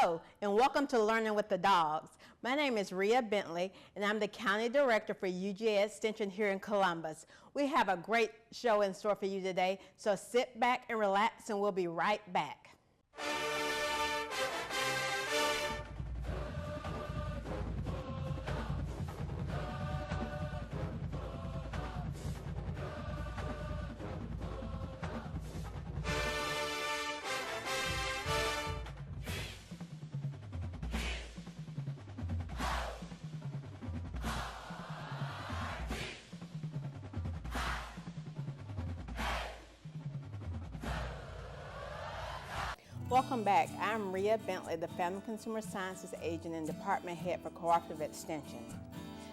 Hello, and welcome to Learning with the Dogs. My name is Rhea Bentley, and I'm the County Director for UGA Extension here in Columbus. We have a great show in store for you today, so sit back and relax, and we'll be right back. Welcome back. I'm Rhea Bentley, the Family Consumer Sciences Agent and Department Head for Cooperative Extension.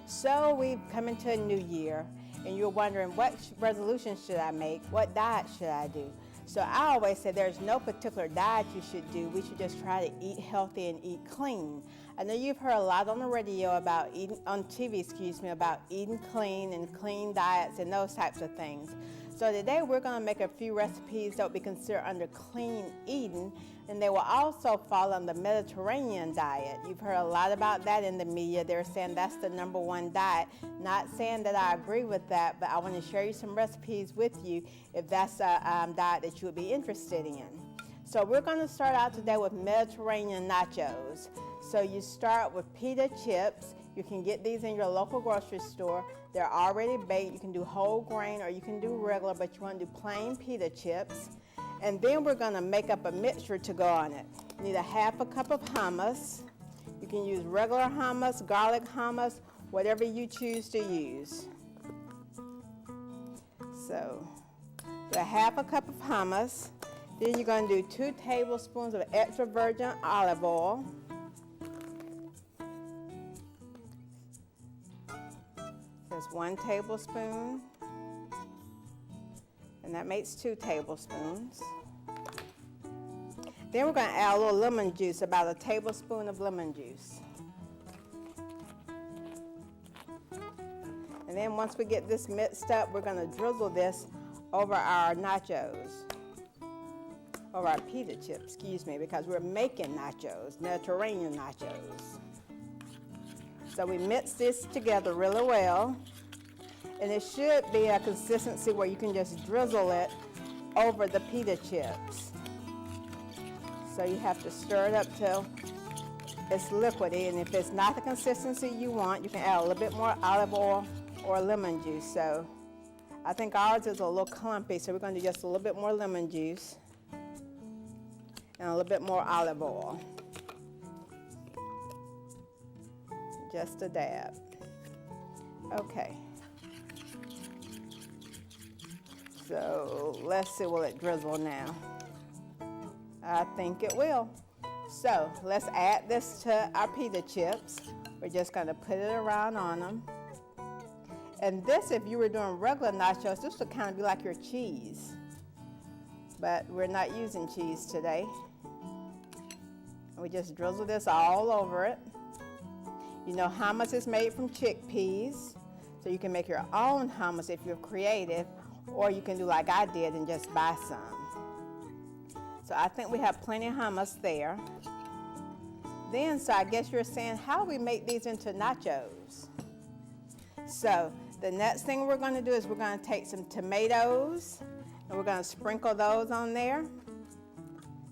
So we've come into a new year, and you're wondering, what resolution should I make? What diet should I do? So I always say there's no particular diet you should do. We should just try to eat healthy and eat clean. I know you've heard a lot on the radio about on TV, about eating clean and clean diets and those types of things. So today we're going to make a few recipes that would be considered under clean eating, and they will also fall on the Mediterranean diet. You've heard a lot about that in the media. They're saying that's the #1 diet. Not saying that I agree with that, but I want to share you some recipes with you if that's a diet that you would be interested in. So we're going to start out today with Mediterranean nachos. So you start with pita chips. You can get these in your local grocery store. They're already baked. You can do whole grain or you can do regular, but you want to do plain pita chips. And then we're going to make up a mixture to go on it. You need a ½ cup of hummus. You can use regular hummus, garlic hummus, whatever you choose to use. So, a ½ cup of hummus. Then you're going to do 2 tablespoons of extra virgin olive oil. That's 1 tablespoon, and that makes 2 tablespoons. Then we're going to add a little lemon juice, about a tablespoon of lemon juice. And then once we get this mixed up, we're going to drizzle this over our nachos, over our pita chips, because we're making nachos, Mediterranean nachos. So we mix this together really well, and it should be a consistency where you can just drizzle it over the pita chips. So you have to stir it up till it's liquidy, and if it's not the consistency you want, you can add a little bit more olive oil or lemon juice. So I think ours is a little clumpy, so we're going to do just a little bit more lemon juice and a little bit more olive oil. Just a dab. Okay. So let's see, will it drizzle now? I think it will. So let's add this to our pita chips. We're just going to put it around on them. And this, if you were doing regular nachos, this would kind of be like your cheese. But we're not using cheese today. We just drizzle this all over it. You know, hummus is made from chickpeas, so you can make your own hummus if you're creative, or you can do like I did and just buy some. So I think we have plenty of hummus there. Then, so I guess you're saying, how do we make these into nachos? So the next thing we're going to do is we're going to take some tomatoes, and we're going to sprinkle those on there.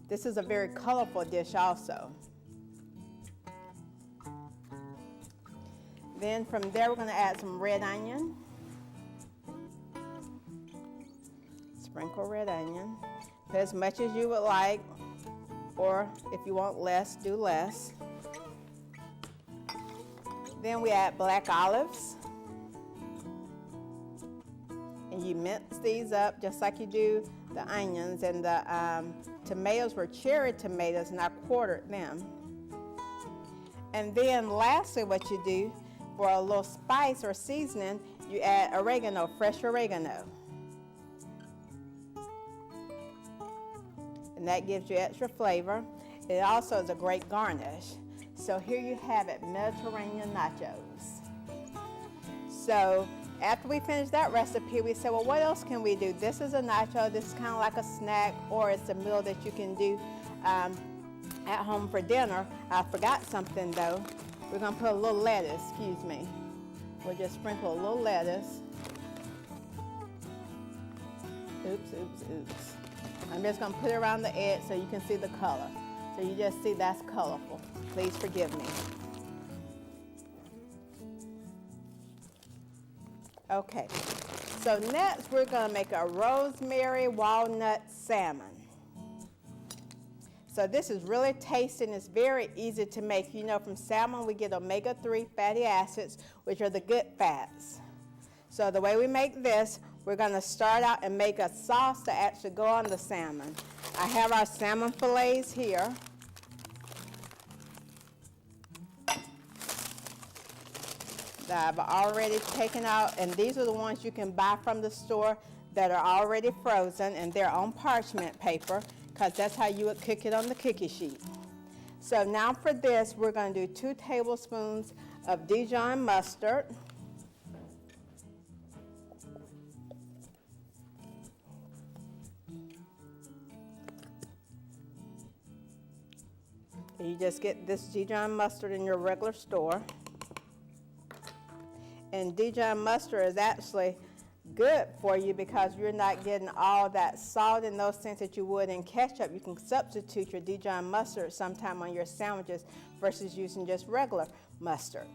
This is a very colorful dish also. Then from there, we're going to add some red onion. Sprinkle red onion. Put as much as you would like, or if you want less, do less. Then we add black olives. And you mince these up just like you do the onions. And the tomatoes were cherry tomatoes, and I quartered them. And then lastly, what you do, for a little spice or seasoning, you add oregano, fresh oregano. And that gives you extra flavor. It also is a great garnish. So here you have it, Mediterranean nachos. So after we finish that recipe, we said, well, what else can we do? This is a nacho. This is kind of like a snack, or it's a meal that you can do at home for dinner. I forgot something though. We're gonna put a little lettuce, excuse me. We'll just sprinkle a little lettuce. Oops, oops, oops. I'm just gonna put it around the edge so you can see the color. So you just see that's colorful. Please forgive me. Okay, so next we're gonna make a rosemary walnut salmon. So this is really tasty and it's very easy to make. You know, from salmon we get omega-3 fatty acids, which are the good fats. So the way we make this, we're gonna start out and make a sauce to actually go on the salmon. I have our salmon fillets here. That I've already taken out, and these are the ones you can buy from the store that are already frozen, and they're on parchment paper because that's how you would cook it on the cookie sheet. So now for this, we're going to do 2 tablespoons of Dijon mustard. You just get this Dijon mustard in your regular store. And Dijon mustard is actually good for you because you're not getting all that salt and those things that you would in ketchup. You can substitute your Dijon mustard sometime on your sandwiches versus using just regular mustard.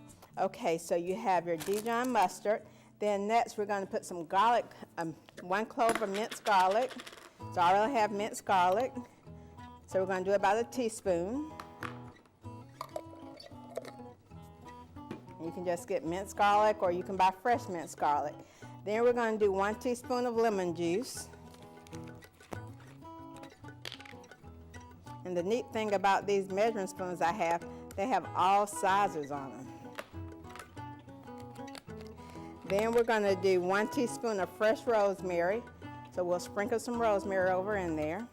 Okay, so you have your Dijon mustard. Then next we're going to put some garlic, 1 clove of minced garlic. So I already have minced garlic. So we're going to do about a teaspoon. You can just get minced garlic or you can buy fresh minced garlic. Then we're going to do 1 teaspoon of lemon juice. And the neat thing about these measuring spoons I have, they have all sizes on them. Then we're going to do 1 teaspoon of fresh rosemary. So we'll sprinkle some rosemary over in there.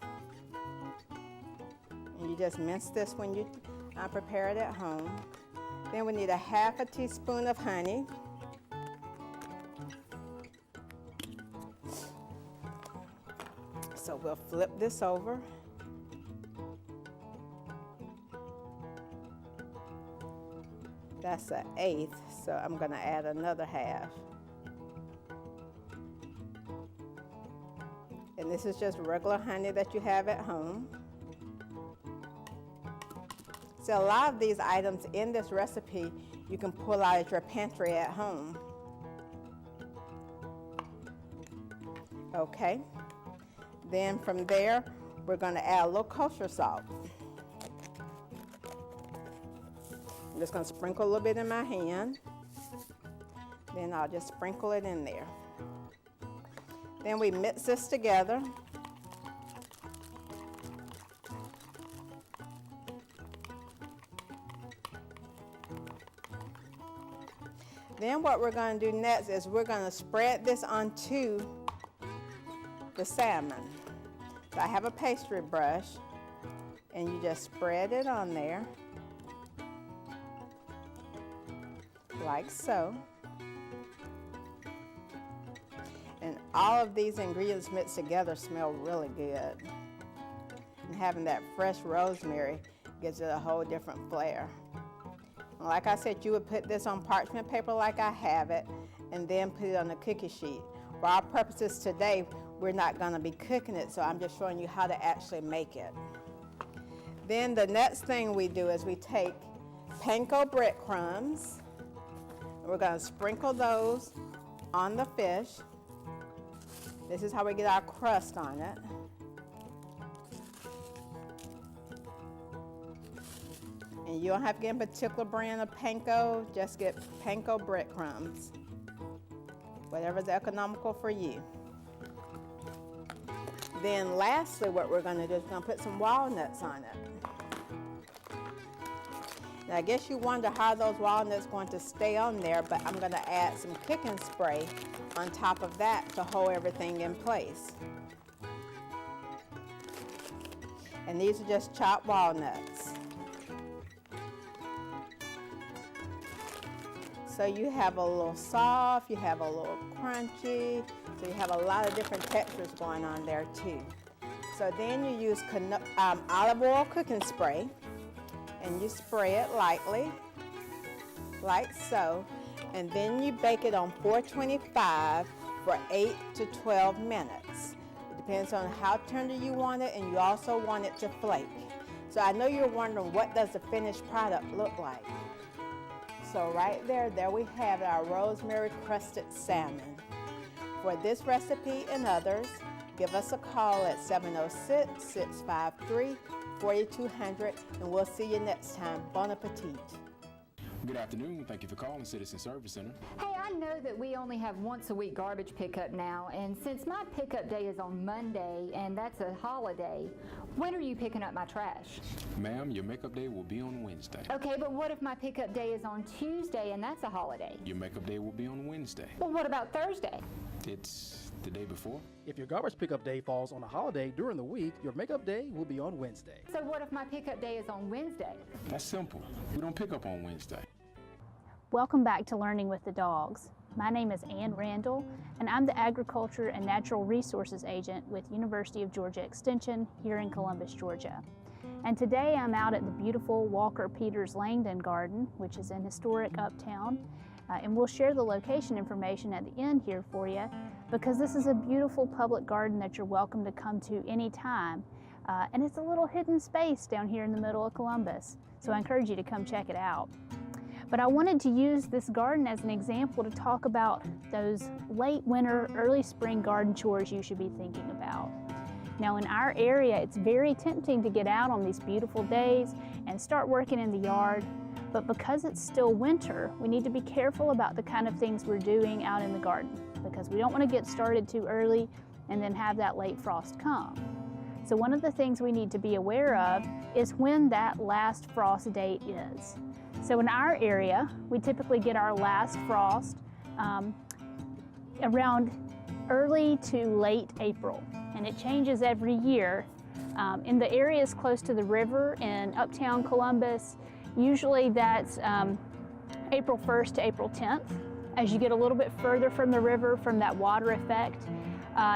And you just mince this when you prepare it at home. Then we need a 1/2 teaspoon of honey. So we'll flip this over. That's an 1/8, so I'm going to add another 1/2. And this is just regular honey that you have at home. So a lot of these items in this recipe you can pull out of your pantry at home. Okay, then from there we're going to add a little kosher salt. I'm just going to sprinkle a little bit in my hand. Then I'll just sprinkle it in there. Then we mix this together. Then what we're going to do next is we're going to spread this onto the salmon. So I have a pastry brush, and you just spread it on there, like so. And all of these ingredients mixed together smell really good. And having that fresh rosemary gives it a whole different flair. Like I said, you would put this on parchment paper like I have it, and then put it on a cookie sheet. For our purposes today, we're not going to be cooking it, so I'm just showing you how to actually make it. Then the next thing we do is we take panko breadcrumbs, and we're going to sprinkle those on the fish. This is how we get our crust on it. And you don't have to get a particular brand of panko, just get panko breadcrumbs. Whatever's economical for you. Then lastly, what we're going to do is we're going to put some walnuts on it. Now I guess you wonder how those walnuts are going to stay on there, but I'm going to add some cooking spray on top of that to hold everything in place. And these are just chopped walnuts. So you have a little soft, you have a little crunchy, so you have a lot of different textures going on there too. So then you use olive oil cooking spray. and you spray it lightly, like so, and then you bake it on 425 for 8 to 12 minutes. It depends on how tender you want it, and you also want it to flake. So I know you're wondering, what does the finished product look like? So right there we have our rosemary crusted salmon. For this recipe and others, give us a call at 706-653-4200, and we'll see you next time. Bon appetit. Good afternoon. Thank you for calling Citizen Service Center. Hey, I know that we only have once a week garbage pickup now, and since my pickup day is on Monday and that's a holiday, when are you picking up my trash? Ma'am, your makeup day will be on Wednesday. Okay, but what if my pickup day is on Tuesday and that's a holiday? Your makeup day will be on Wednesday. Well, what about Thursday? It's the day before. If your garbage pickup day falls on a holiday during the week, your makeup day will be on Wednesday. So what if my pickup day is on Wednesday? That's simple. We don't pick up on Wednesday. Welcome back to Learning with the Dogs. My name is Ann Randall, and I'm the Agriculture and Natural Resources Agent with University of Georgia Extension here in Columbus, Georgia. And today I'm out at the beautiful Walker Peters Langdon Garden, which is in historic Uptown. And we'll share the location information at the end here for you, because this is a beautiful public garden that you're welcome to come to anytime. And it's a little hidden space down here in the middle of Columbus, so I encourage you to come check it out. But I wanted to use this garden as an example to talk about those late winter, early spring garden chores you should be thinking about. Now in our area, it's very tempting to get out on these beautiful days and start working in the yard, but because it's still winter, we need to be careful about the kind of things we're doing out in the garden, because we don't want to get started too early and then have that late frost come. So one of the things we need to be aware of is when that last frost date is. So in our area, we typically get our last frost around early to late April, and it changes every year. In the areas close to the river in Uptown Columbus, usually that's April 1st to April 10th. As you get a little bit further from the river, from that water effect,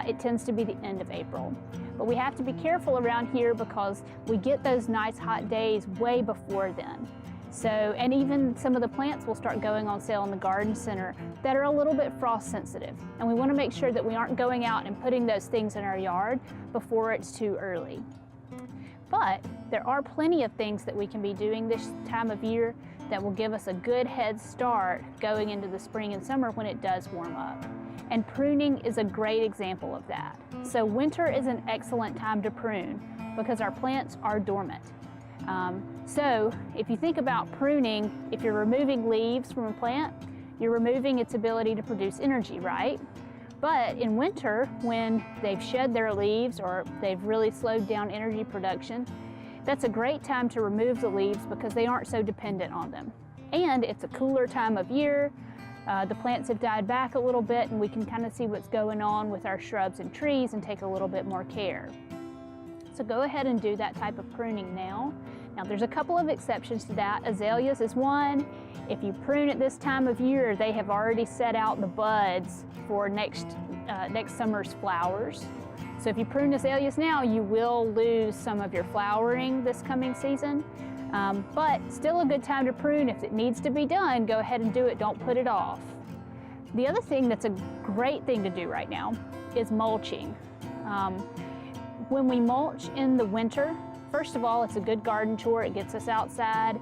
it tends to be the end of April. But we have to be careful around here because we get those nice hot days way before then. So, and even some of the plants will start going on sale in the garden center that are a little bit frost sensitive. And we want to make sure that we aren't going out and putting those things in our yard before it's too early. But there are plenty of things that we can be doing this time of year that will give us a good head start going into the spring and summer when it does warm up. And pruning is a great example of that. So winter is an excellent time to prune because our plants are dormant. So if you think about pruning, if you're removing leaves from a plant, you're removing its ability to produce energy, right? But in winter, when they've shed their leaves or they've really slowed down energy production, that's a great time to remove the leaves because they aren't so dependent on them. And it's a cooler time of year. The plants have died back a little bit, and we can kind of see what's going on with our shrubs and trees and take a little bit more care. So go ahead and do that type of pruning now. Now there's a couple of exceptions to that. Azaleas is one. If you prune at this time of year, they have already set out the buds for next summer's flowers. So if you prune azaleas now, you will lose some of your flowering this coming season. But still a good time to prune. If it needs to be done, go ahead and do it. Don't put it off. The other thing that's a great thing to do right now is mulching. When we mulch in the winter, first of all, it's a good garden chore. It gets us outside,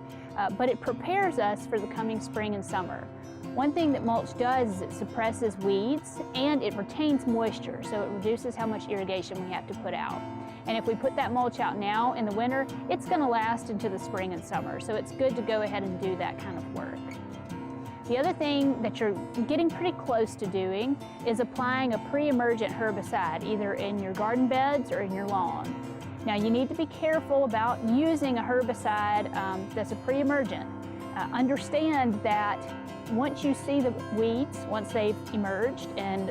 but it prepares us for the coming spring and summer. One thing that mulch does is it suppresses weeds and it retains moisture, so it reduces how much irrigation we have to put out. And if we put that mulch out now in the winter, it's going to last into the spring and summer, so it's good to go ahead and do that kind of work. The other thing that you're getting pretty close to doing is applying a pre-emergent herbicide, either in your garden beds or in your lawn. Now you need to be careful about using a herbicide that's a pre-emergent. Understand that once you see the weeds, once they've emerged and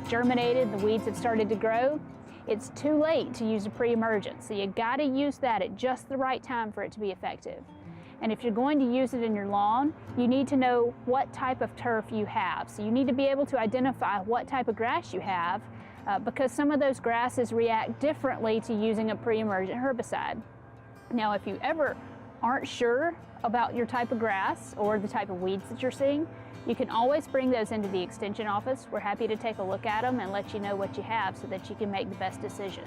germinated, the weeds have started to grow, it's too late to use a pre-emergent. So you gotta use that at just the right time for it to be effective. And if you're going to use it in your lawn, you need to know what type of turf you have. So you need to be able to identify what type of grass you have because some of those grasses react differently to using a pre-emergent herbicide. Now, if you ever aren't sure about your type of grass or the type of weeds that you're seeing, you can always bring those into the Extension office. We're happy to take a look at them and let you know what you have so that you can make the best decision.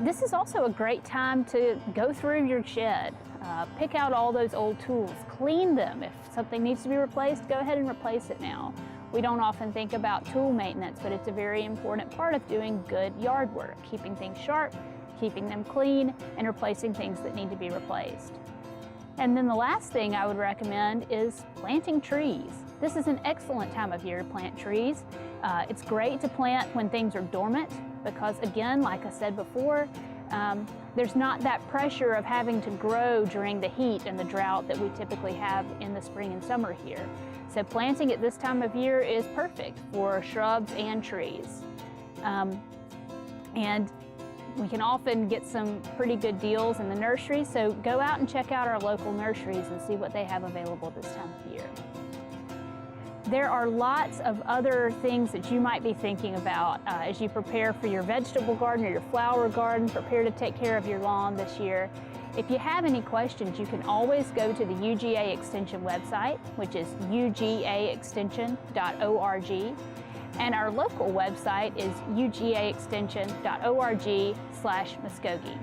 This is also a great time to go through your shed, pick out all those old tools, clean them. If something needs to be replaced, go ahead and replace it now. We don't often think about tool maintenance, but it's a very important part of doing good yard work, keeping things sharp, keeping them clean, and replacing things that need to be replaced. And then the last thing I would recommend is planting trees. This is an excellent time of year to plant trees. It's great to plant when things are dormant because, again, like I said before, there's not that pressure of having to grow during the heat and the drought that we typically have in the spring and summer here. So planting at this time of year is perfect for shrubs and trees. And we can often get some pretty good deals in the nursery, so go out and check out our local nurseries and see what they have available this time of year. There are lots of other things that you might be thinking about as you prepare for your vegetable garden or your flower garden, prepare to take care of your lawn this year. If you have any questions, you can always go to the UGA Extension website, which is ugaextension.org. And our local website is ugaextension.org/Muskogee.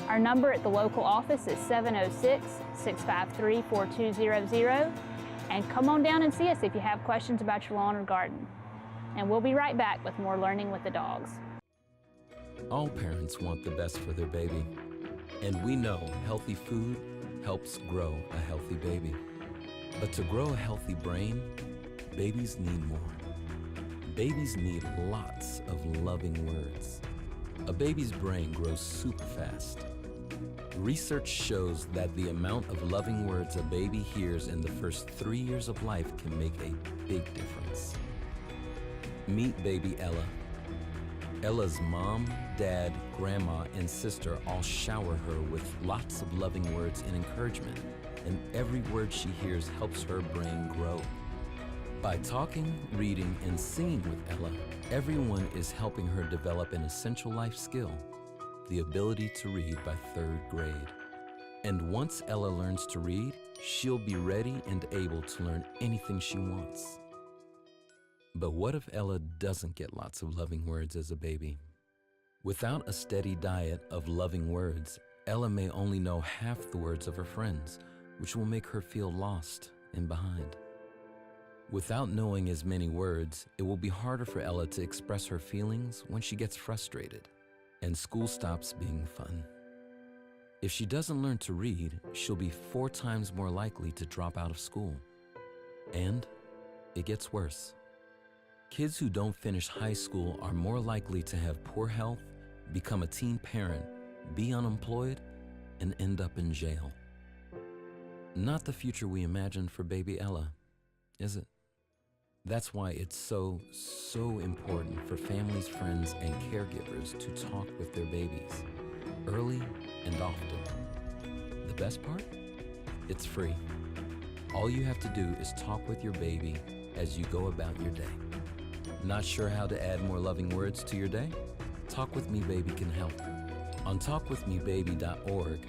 Our number at the local office is 706-653-4200. And come on down and see us if you have questions about your lawn or garden. And we'll be right back with more Learning with the Dogs. All parents want the best for their baby. And we know healthy food helps grow a healthy baby. But to grow a healthy brain, babies need more. Babies need lots of loving words. A baby's brain grows super fast. Research shows that the amount of loving words a baby hears in the first 3 years of life can make a big difference. Meet baby Ella. Ella's mom, dad, grandma, and sister all shower her with lots of loving words and encouragement, and every word she hears helps her brain grow. By talking, reading, and singing with Ella, everyone is helping her develop an essential life skill, the ability to read by 3rd grade. And once Ella learns to read, she'll be ready and able to learn anything she wants. But what if Ella doesn't get lots of loving words as a baby? Without a steady diet of loving words, Ella may only know half the words of her friends, which will make her feel lost and behind. Without knowing as many words, it will be harder for Ella to express her feelings when she gets frustrated, and school stops being fun. If she doesn't learn to read, she'll be 4 times more likely to drop out of school. And it gets worse. Kids who don't finish high school are more likely to have poor health, become a teen parent, be unemployed, and end up in jail. Not the future we imagined for baby Ella, is it? That's why it's so important for families, friends, and caregivers to talk with their babies, early and often. The best part? It's free. All you have to do is talk with your baby as you go about your day. Not sure how to add more loving words to your day? Talk With Me Baby can help. On talkwithmebaby.org,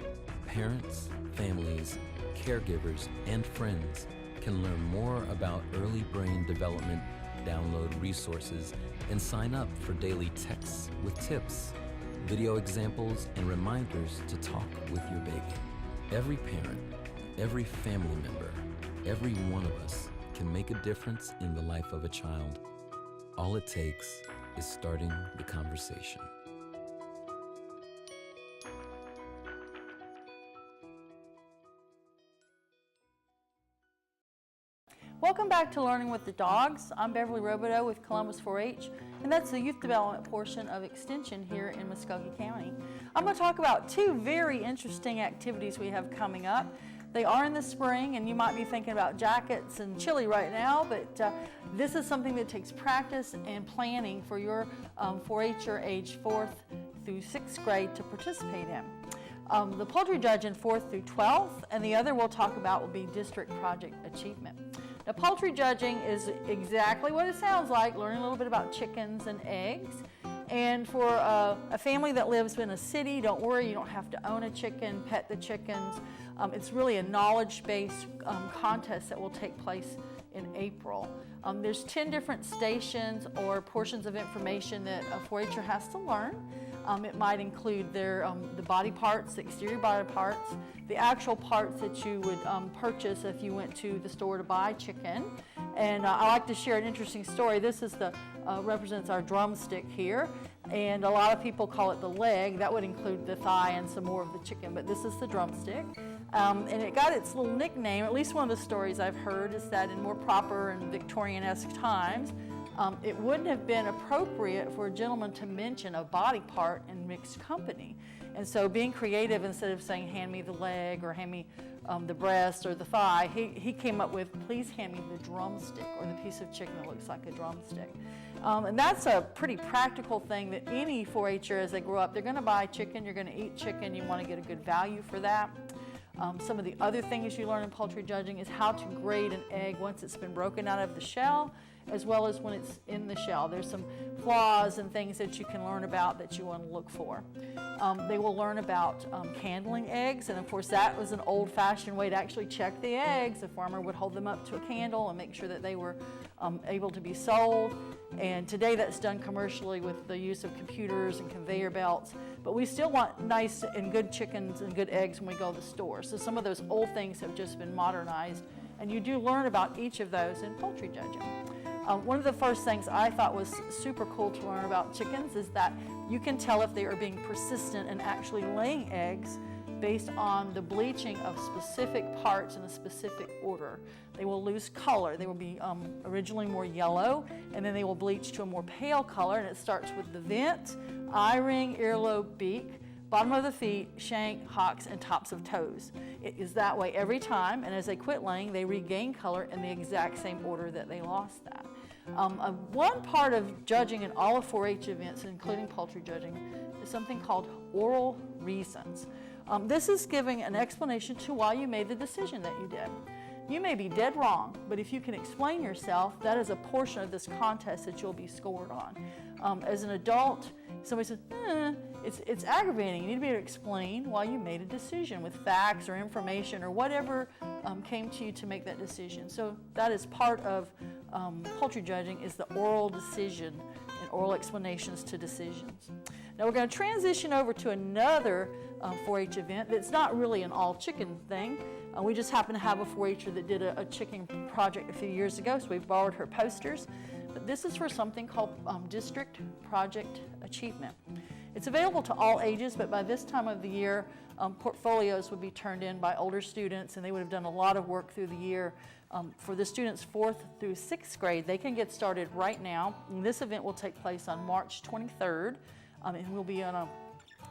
parents, families, caregivers, and friends can learn more about early brain development, download resources, and sign up for daily texts with tips, video examples, and reminders to talk with your baby. Every parent, every family member, every one of us can make a difference in the life of a child. All it takes is starting the conversation. Welcome back to Learning with the Dogs. I'm Beverly Robideau with Columbus 4-H, and that's the youth development portion of Extension here in Muskogee County. I'm going to talk about 2 very interesting activities we have coming up. They are in the spring, and you might be thinking about jackets and chili right now, but this is something that takes practice and planning for your 4-H'er age 4th through 6th grade to participate in. The poultry judge in 4th through 12th, and the other we'll talk about will be district project achievement. Now, poultry judging is exactly what it sounds like, learning a little bit about chickens and eggs. And for a family that lives in a city, don't worry, you don't have to own a chicken, pet the chickens. It's really a knowledge-based contest that will take place in April. There's 10 different stations or portions of information that a 4-H'er has to learn. It might include the body parts, the exterior body parts, the actual parts that you would purchase if you went to the store to buy chicken. And I like to share an interesting story. This is represents our drumstick here, and a lot of people call it the leg. That would include the thigh and some more of the chicken, but this is the drumstick. And it got its little nickname. At least one of the stories I've heard is that in more proper and Victorian-esque times, it wouldn't have been appropriate for a gentleman to mention a body part in mixed company. And so being creative, instead of saying, hand me the leg or hand me the breast or the thigh, he came up with, please hand me the drumstick, or the piece of chicken that looks like a drumstick. And that's a pretty practical thing that any 4-H'er, as they grow up, they're going to buy chicken, you're going to eat chicken, you want to get a good value for that. Some of the other things you learn in poultry judging is how to grade an egg once it's been broken out of the shell, as well as when it's in the shell. There's some flaws and things that you can learn about that you want to look for. They will learn about candling eggs, and of course that was an old-fashioned way to actually check the eggs. The farmer would hold them up to a candle and make sure that they were able to be sold. And today that's done commercially with the use of computers and conveyor belts. But we still want nice and good chickens and good eggs when we go to the store. So some of those old things have just been modernized, and you do learn about each of those in poultry judging. One of the first things I thought was super cool to learn about chickens is that you can tell if they are being persistent and actually laying eggs based on the bleaching of specific parts in a specific order. They will lose color. They will be originally more yellow, and then they will bleach to a more pale color, and it starts with the vent, eye ring, earlobe, beak, bottom of the feet, shank, hocks, and tops of toes. It is that way every time, and as they quit laying, they regain color in the exact same order that they lost that. One part of judging in all of 4-H events, including poultry judging, is something called oral reasons. This is giving an explanation to why you made the decision that you did. You may be dead wrong, but if you can explain yourself, that is a portion of this contest that you'll be scored on. As an adult, somebody says, it's aggravating. You need to be able to explain why you made a decision with facts or information or whatever came to you to make that decision. So that is part of poultry judging, is the oral decision and oral explanations to decisions. Now we're going to transition over to another 4-H event that's not really an all chicken thing. We just happen to have a 4-H'er that did a chicken project a few years ago, so we borrowed her posters. But this is for something called District Project Achievement. It's available to all ages, but by this time of the year, portfolios would be turned in by older students, and they would have done a lot of work through the year. For the students 4th through 6th grade, they can get started right now. And this event will take place on March 23rd, and we'll be on a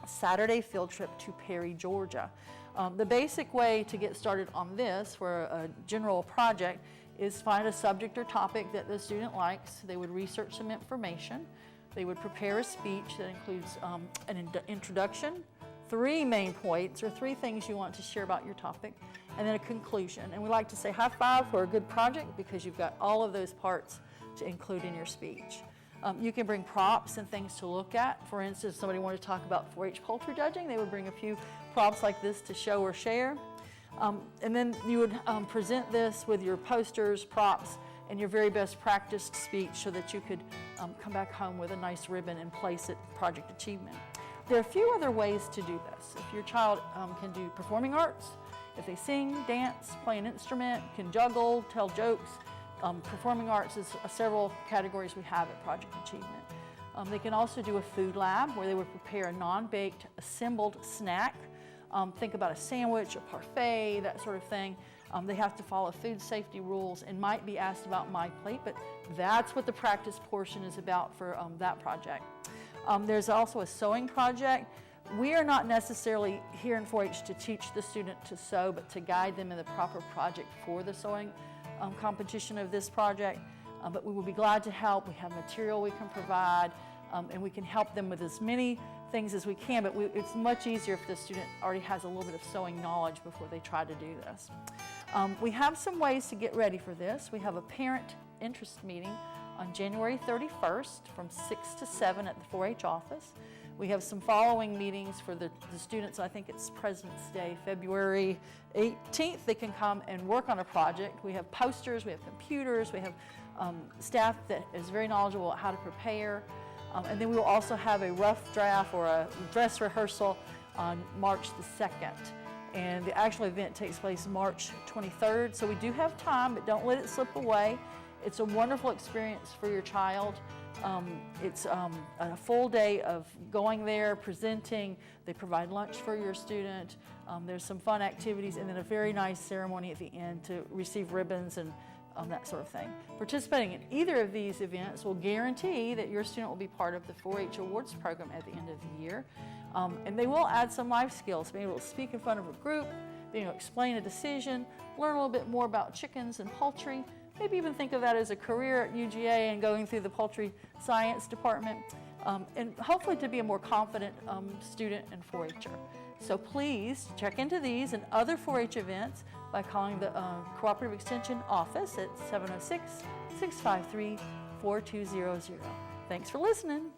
Saturday field trip to Perry, Georgia. The basic way to get started on this for a general project is find a subject or topic that the student likes. They would research some information. They would prepare a speech that includes an introduction, 3 main points or 3 things you want to share about your topic, and then a conclusion. And we like to say high five for a good project because you've got all of those parts to include in your speech. You can bring props and things to look at. For instance, if somebody wanted to talk about 4-H poultry judging, they would bring a few props like this to show or share. And then you would present this with your posters, props, and your very best practiced speech so that you could come back home with a nice ribbon and place it Project Achievement. There are a few other ways to do this. If your child can do performing arts, if they sing, dance, play an instrument, can juggle, tell jokes, performing arts is several categories we have at Project Achievement. They can also do a food lab where they would prepare a non-baked assembled snack. Think about a sandwich, a parfait, that sort of thing. They have to follow food safety rules and might be asked about My Plate, but that's what the practice portion is about for that project. There's also a sewing project. We are not necessarily here in 4-H to teach the student to sew, but to guide them in the proper project for the sewing competition of this project. But we will be glad to help. We have material we can provide, and we can help them with as many things as we can, but it's much easier if the student already has a little bit of sewing knowledge before they try to do this. We have some ways to get ready for this. We have a parent interest meeting on January 31st from 6 to 7 at the 4-H office. We have some following meetings for the students. I think it's President's Day, February 18th. They can come and work on a project. We have posters, we have computers, we have staff that is very knowledgeable about how to prepare. And then we will also have a rough draft or a dress rehearsal on March the 2nd. And the actual event takes place March 23rd. So we do have time, but don't let it slip away. It's a wonderful experience for your child. It's a full day of going there, presenting. They provide lunch for your student. There's some fun activities, and then a very nice ceremony at the end to receive ribbons and that sort of thing. Participating in either of these events will guarantee that your student will be part of the 4-H Awards program at the end of the year. And they will add some life skills, being able to speak in front of a group, being able to explain a decision, learn a little bit more about chickens and poultry, maybe even think of that as a career at UGA and going through the poultry science department, and hopefully to be a more confident student and 4-H'er. So please check into these and other 4-H events by calling the Cooperative Extension office at 706-653-4200. Thanks for listening.